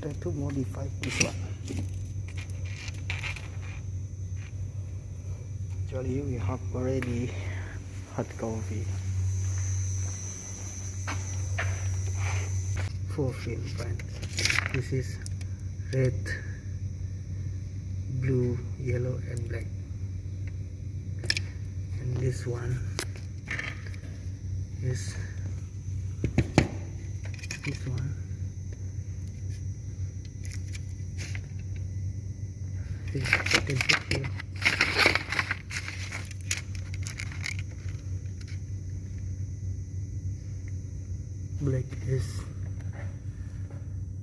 try to modify this one. Actually, we have already hot coffee. 4 film prints. This is red, blue, yellow and black. And this one is this one. This is here.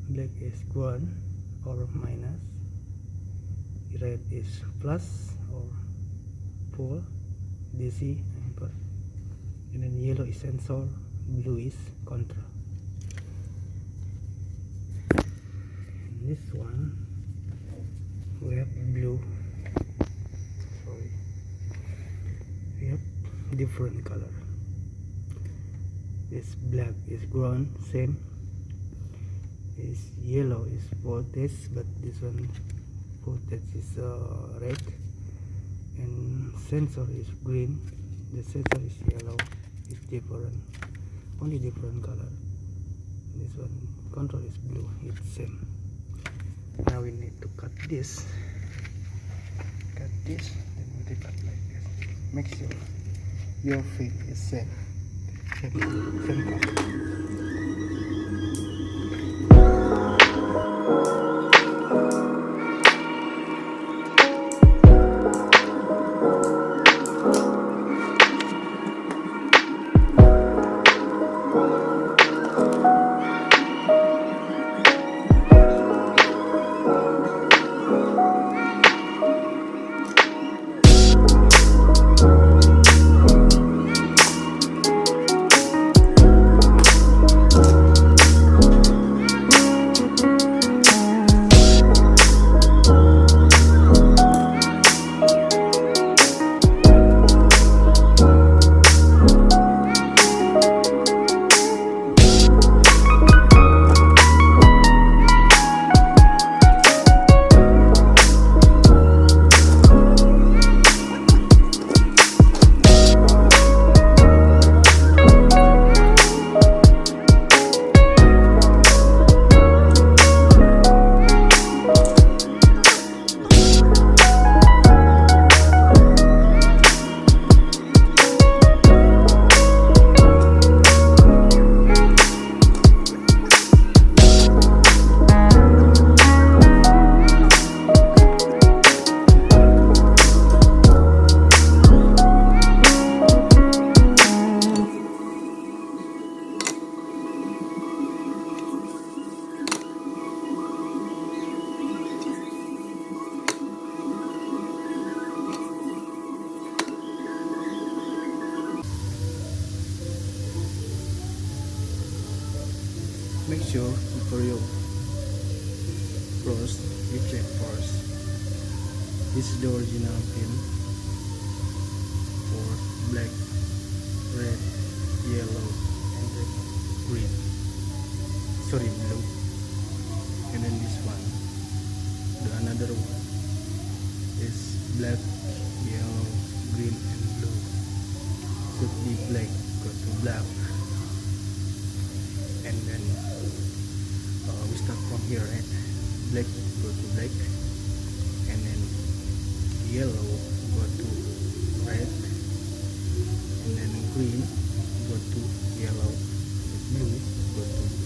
Black is 1 or minus, red is plus or 4 DC ampere, and then yellow is sensor, blue is contra. And this one we have blue, we have different color. This black is ground, same. This yellow is voltage, but this one voltage is red, and sensor is green. The sensor is yellow. It's different, only different color. This one control is blue. It's same. Now we need to cut this, then we cut like this. Make sure your feet is same color. Make sure before you close, you check first. This is the original pin for black, red, yellow, and then green. Sorry, blue. And then this one, another one is black, yellow, green, and blue. Should be black, go to black. And then we start from here, right? Black go to black, and then yellow go to red, and then green go to yellow, blue go to